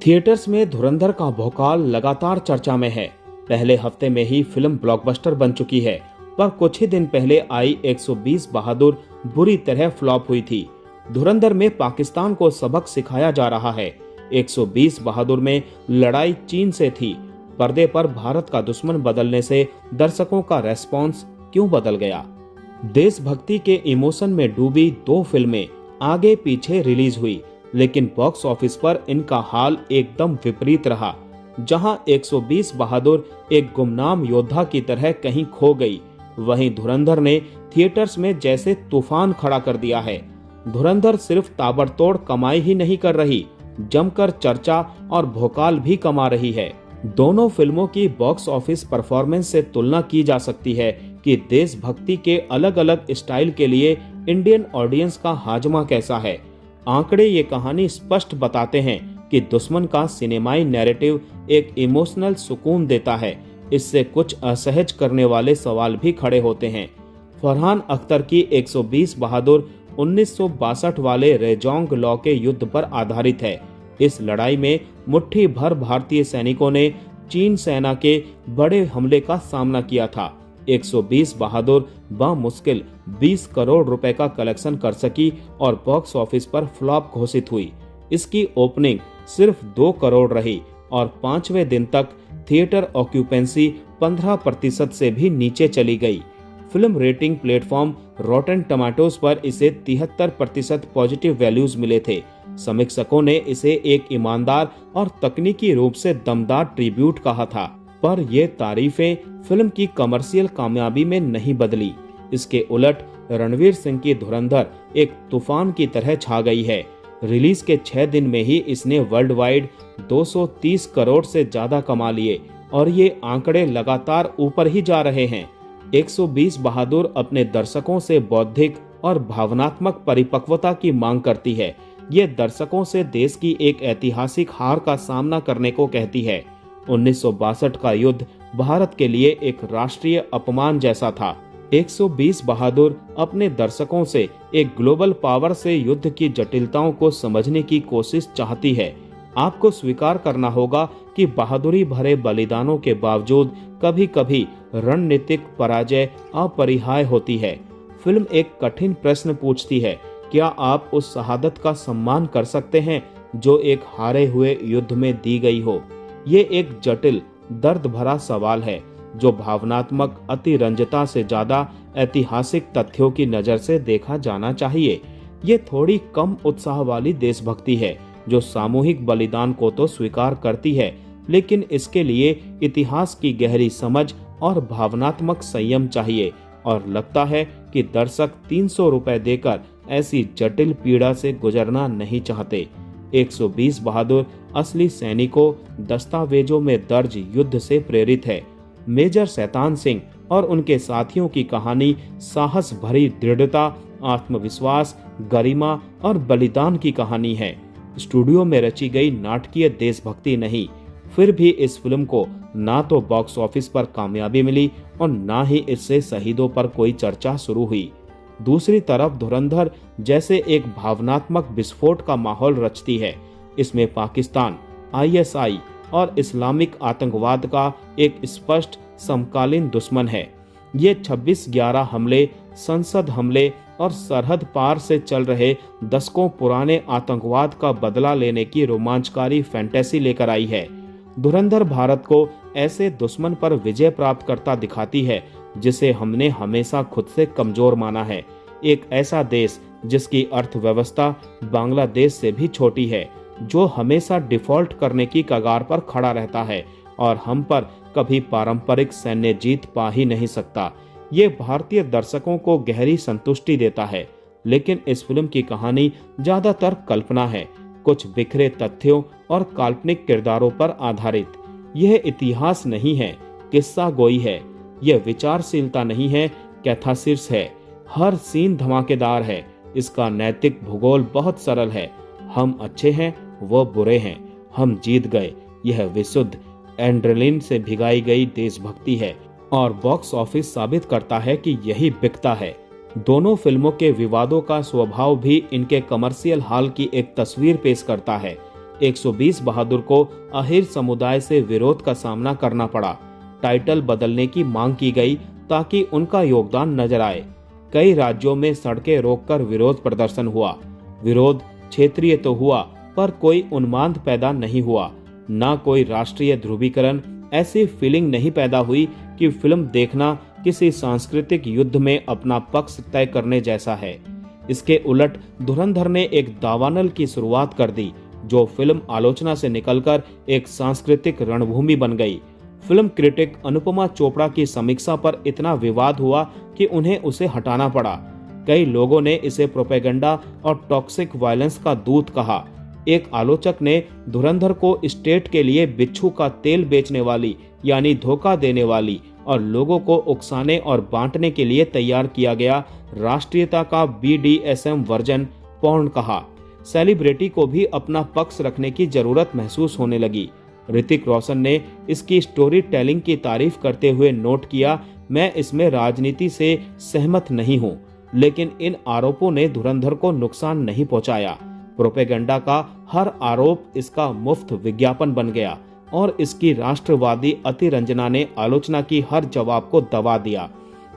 Theatres में धुरंधर का भौकाल लगातार चर्चा में है। पहले हफ्ते में ही फिल्म ब्लॉकबस्टर बन चुकी है, पर कुछ ही दिन पहले आई 120 बहादुर बुरी तरह फ्लॉप हुई थी। धुरंधर में पाकिस्तान को सबक सिखाया जा रहा है। 120 बहादुर में लड़ाई चीन से थी। पर्दे पर भारत का दुश्मन बदलने से दर्शकों का रेस्पॉन्स क्यों बदल गया? देशभक्ति के इमोशन में डूबी दो फिल्में आगे पीछे रिलीज हुई, लेकिन बॉक्स ऑफिस पर इनका हाल एकदम विपरीत रहा। जहां 120 बहादुर एक गुमनाम योद्धा की तरह कहीं खो गई, वहीं धुरंधर ने थिएटर्स में जैसे तूफान खड़ा कर दिया है। धुरंधर सिर्फ ताबड़तोड़ कमाई ही नहीं कर रही, जमकर चर्चा और भौकाल भी कमा रही है। दोनों फिल्मों की बॉक्स ऑफिस परफॉर्मेंस से तुलना की जा सकती है कि देशभक्ति के अलग अलग स्टाइल के लिए इंडियन ऑडियंस का हाजमा कैसा है। आंकड़े ये कहानी स्पष्ट बताते हैं कि दुश्मन का सिनेमाई नैरेटिव एक इमोशनल सुकून देता है। इससे कुछ असहज करने वाले सवाल भी खड़े होते हैं। फरहान अख्तर की 120 बहादुर 1962 वाले रेजोंग लॉ के युद्ध पर आधारित है। इस लड़ाई में मुट्ठी भर भारतीय सैनिकों ने चीन सेना के बड़े हमले का सामना किया था। 120 बहादुर बामुश्किल 20 करोड़ रुपए का कलेक्शन कर सकी और बॉक्स ऑफिस पर फ्लॉप घोषित हुई। इसकी ओपनिंग सिर्फ 2 करोड़ रही और 5वें दिन तक थिएटर ऑक्यूपेंसी 15% से भी नीचे चली गई। फिल्म रेटिंग प्लेटफॉर्म रॉटन टमाटोज पर इसे 73% पॉजिटिव वैल्यूज मिले थे। समीक्षकों ने इसे एक ईमानदार और तकनीकी रूप से दमदार ट्रिब्यूट कहा था, पर ये तारीफें फिल्म की कमर्शियल कामयाबी में नहीं बदली। इसके उलट रणवीर सिंह की धुरंधर एक तूफान की तरह छा गई है। रिलीज के 6 दिन में ही इसने वर्ल्ड वाइड 230 करोड़ से ज्यादा कमा लिए और ये आंकड़े लगातार ऊपर ही जा रहे हैं। 120 बहादुर अपने दर्शकों से बौद्धिक और भावनात्मक परिपक्वता की मांग करती है। ये दर्शकों से देश की एक ऐतिहासिक हार का सामना करने को कहती है। 1962 का युद्ध भारत के लिए एक राष्ट्रीय अपमान जैसा था। 120 बहादुर अपने दर्शकों से एक ग्लोबल पावर से युद्ध की जटिलताओं को समझने की कोशिश चाहती है। आपको स्वीकार करना होगा कि बहादुरी भरे बलिदानों के बावजूद कभी-कभी रणनीतिक पराजय अपरिहार्य होती है। फिल्म एक कठिन प्रश्न पूछती है, क्या आप उस शहादत का सम्मान कर सकते हैं जो एक हारे हुए युद्ध में दी गई हो? ये एक जटिल, दर्द भरा सवाल है जो भावनात्मक अतिरंजता से ज्यादा ऐतिहासिक तथ्यों की नजर से देखा जाना चाहिए। ये थोड़ी कम उत्साह वाली देशभक्ति है जो सामूहिक बलिदान को तो स्वीकार करती है, लेकिन इसके लिए इतिहास की गहरी समझ और भावनात्मक संयम चाहिए। और लगता है कि दर्शक 300 रुपए देकर ऐसी जटिल पीड़ा से गुजरना नहीं चाहते। 120 बहादुर असली सैनिकों, दस्तावेजों में दर्ज युद्ध से प्रेरित है। मेजर शैतान सिंह और उनके साथियों की कहानी साहस भरी दृढ़ता, आत्मविश्वास, गरिमा और बलिदान की कहानी है। स्टूडियो में रची गई नाटकीय देशभक्ति नहीं। फिर भी इस फिल्म को ना तो बॉक्स ऑफिस पर कामयाबी मिली और ना ही इससे शहीदों पर कोई चर्चा शुरू हुई। दूसरी तरफ धुरंधर जैसे एक भावनात्मक विस्फोट का माहौल रचती है। इसमें पाकिस्तान, ISI और इस्लामिक आतंकवाद का एक स्पष्ट समकालीन दुश्मन है। ये 26/11 हमले, संसद हमले और सरहद पार से चल रहे दशकों पुराने आतंकवाद का बदला लेने की रोमांचकारी फैंटेसी लेकर आई है। धुरंधर भारत को ऐसे दुश्मन पर विजय प्राप्त करता दिखाती है जिसे हमने हमेशा खुद से कमजोर माना है। एक ऐसा देश जिसकी अर्थव्यवस्था बांग्लादेश से भी छोटी है, जो हमेशा डिफॉल्ट करने की कगार पर खड़ा रहता है और हम पर कभी पारंपरिक सैन्य जीत पा ही नहीं सकता। ये भारतीय दर्शकों को गहरी संतुष्टि देता है। लेकिन इस फिल्म की कहानी ज्यादातर कल्पना है, कुछ बिखरे तथ्यों और काल्पनिक किरदारों पर आधारित। यह इतिहास नहीं है, किस्सा गोई है। यह विचारशीलता नहीं है, कैथासिस है। हर सीन धमाकेदार है। इसका नैतिक भूगोल बहुत सरल है। हम अच्छे हैं, वो बुरे हैं, हम जीत गए। यह विशुद्ध एड्रेनलिन से भिगाई गई देशभक्ति है और बॉक्स ऑफिस साबित करता है कि यही बिकता है। दोनों फिल्मों के विवादों का स्वभाव भी इनके कमर्शियल हाल की एक तस्वीर पेश करता है। 120 बहादुर को अहिर समुदाय से विरोध का सामना करना पड़ा। टाइटल बदलने की मांग की गई ताकि उनका योगदान नजर आए। कई राज्यों में सड़कें रोककर विरोध प्रदर्शन हुआ। विरोध क्षेत्रीय तो हुआ पर कोई उन्माद पैदा नहीं हुआ, ना कोई राष्ट्रीय ध्रुवीकरण। ऐसी फीलिंग नहीं पैदा हुई कि फिल्म देखना किसी सांस्कृतिक युद्ध में अपना पक्ष तय करने जैसा है। इसके उलट धुरंधर ने एक दावानल की शुरुआत कर दी, जो फिल्म आलोचना से निकलकर एक सांस्कृतिक रणभूमि बन गई। फिल्म क्रिटिक अनुपमा चोपड़ा की समीक्षा पर इतना विवाद हुआ कि उन्हें उसे हटाना पड़ा। कई लोगों ने इसे प्रोपेगेंडा और टॉक्सिक वायलेंस का दूत कहा। एक आलोचक ने धुरंधर को स्टेट के लिए बिच्छू का तेल बेचने वाली यानी धोखा देने वाली और लोगों को उकसाने और बांटने के लिए तैयार किया गया राष्ट्रीयता का BDSM वर्जन पॉर्न कहा। सेलिब्रिटी को भी अपना पक्ष रखने की जरूरत महसूस होने लगी। ऋतिक रोशन ने इसकी स्टोरी टेलिंग की तारीफ करते हुए नोट किया, मैं इसमें राजनीति से सहमत नहीं हूँ, लेकिन इन आरोपों ने धुरंधर को नुकसान नहीं पहुंचाया। प्रोपेगेंडा का हर आरोप इसका मुफ्त विज्ञापन बन गया और इसकी राष्ट्रवादी अतिरंजना ने आलोचना की हर जवाब को दबा दिया।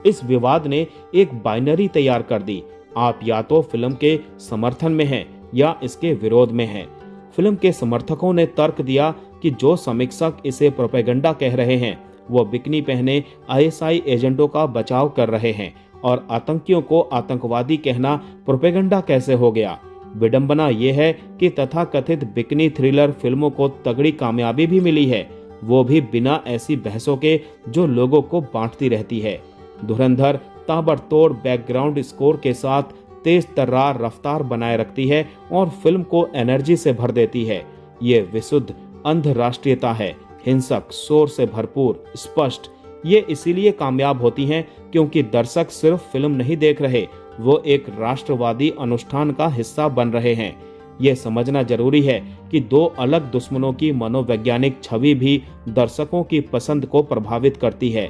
इस विवाद ने एक बाइनरी तैयार कर दी, आप या तो फिल्म के समर्थन में हैं या इसके विरोध में हैं। फिल्म के समर्थकों ने तर्क दिया कि जो समीक्षक इसे प्रोपेगेंडा कह रहे हैं वो बिकनी पहने ISI एजेंटों का बचाव कर रहे हैं और आतंकियों को आतंकवादी कहना प्रोपेगेंडा कैसे हो गया। विडंबना यह है कि तथाकथित बिकनी थ्रिलर फिल्मों को तगड़ी कामयाबी भी मिली है, वो भी बिना ऐसी बहसों के जो लोगों को बांटती रहती है। धुरंधर ताबड़तोड़ बैकग्राउंड स्कोर के साथ तेज तर्रार रफ्तार बनाए रखती है और फिल्म को एनर्जी से भर देती है। ये विशुद्ध अंधराष्ट्रीयता है, हिंसक, शोर से भरपूर, स्पष्ट। ये इसीलिए कामयाब होती हैं क्योंकि दर्शक सिर्फ फिल्म नहीं देख रहे, वो एक राष्ट्रवादी अनुष्ठान का हिस्सा बन रहे हैं। ये समझना जरूरी है कि दो अलग दुश्मनों की मनोवैज्ञानिक छवि भी दर्शकों की पसंद को प्रभावित करती है।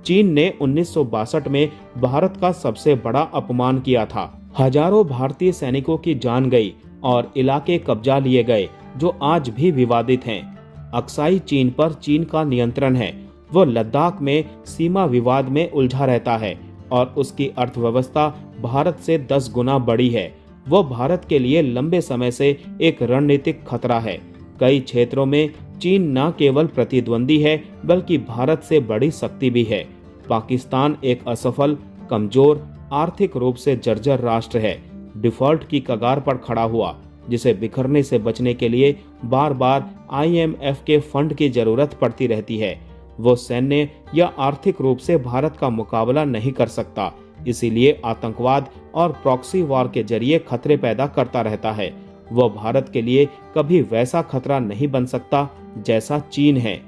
चीन ने 1962 में भारत का सबसे बड़ा अपमान किया था। हजारों भारतीय सैनिकों की जान गई और इलाके कब्जा लिए गए जो आज भी विवादित हैं। अक्साई चीन पर चीन का नियंत्रण है। वो लद्दाख में सीमा विवाद में उलझा रहता है और उसकी अर्थव्यवस्था भारत से 10 गुना बड़ी है। वो भारत के लिए लंबे समय से एक रणनीतिक खतरा है। कई क्षेत्रों में चीन न केवल प्रतिद्वंदी है बल्कि भारत से बड़ी शक्ति भी है। पाकिस्तान एक असफल, कमजोर, आर्थिक रूप से जर्जर राष्ट्र है। डिफॉल्ट की कगार पर खड़ा हुआ, जिसे बिखरने से बचने के लिए बार बार IMF के फंड की जरूरत पड़ती रहती है। वो सैन्य या आर्थिक रूप से भारत का मुकाबला नहीं कर सकता, इसीलिए आतंकवाद और प्रॉक्सी वॉर के जरिए खतरे पैदा करता रहता है। वो भारत के लिए कभी वैसा खतरा नहीं बन सकता जैसा चीन है।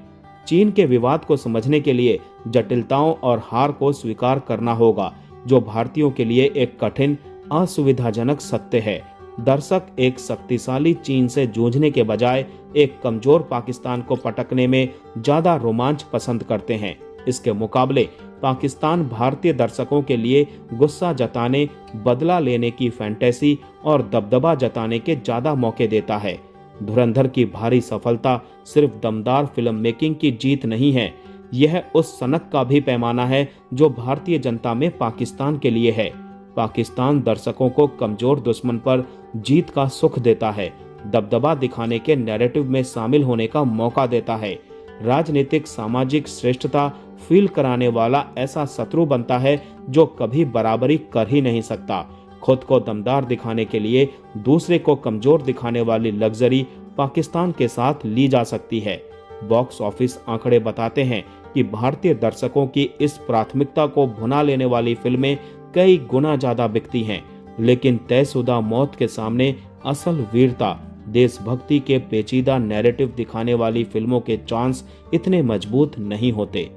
चीन के विवाद को समझने के लिए जटिलताओं और हार को स्वीकार करना होगा, जो भारतीयों के लिए एक कठिन, असुविधाजनक सत्य है। दर्शक एक शक्तिशाली चीन से जूझने के बजाय एक कमजोर पाकिस्तान को पटकने में ज्यादा रोमांच पसंद करते हैं। इसके मुकाबले पाकिस्तान भारतीय दर्शकों के लिए गुस्सा जताने, बदला लेने की फैंटेसी और दबदबा जताने के ज्यादा मौके देता है। धुरंधर की भारी सफलता सिर्फ दमदार फिल्म मेकिंग की जीत नहीं है, यह उस सनक का भी पैमाना है जो भारतीय जनता में पाकिस्तान के लिए है। पाकिस्तान दर्शकों को कमजोर दुश्मन पर जीत का सुख देता है, दबदबा दिखाने के नैरेटिव में शामिल होने का मौका देता है। राजनीतिक सामाजिक श्रेष्ठता फील कराने वाला ऐसा शत्रु बनता है जो कभी बराबरी कर ही नहीं सकता। खुद को दमदार दिखाने के लिए दूसरे को कमजोर दिखाने वाली लग्जरी पाकिस्तान के साथ ली जा सकती है। बॉक्स ऑफिस आंकड़े बताते हैं कि भारतीय दर्शकों की इस प्राथमिकता को भुना लेने वाली फिल्में कई गुना ज्यादा बिकती हैं, लेकिन तयशुदा मौत के सामने असल वीरता, देशभक्ति के पेचीदा नैरेटिव दिखाने वाली फिल्मों के चांस इतने मजबूत नहीं होते।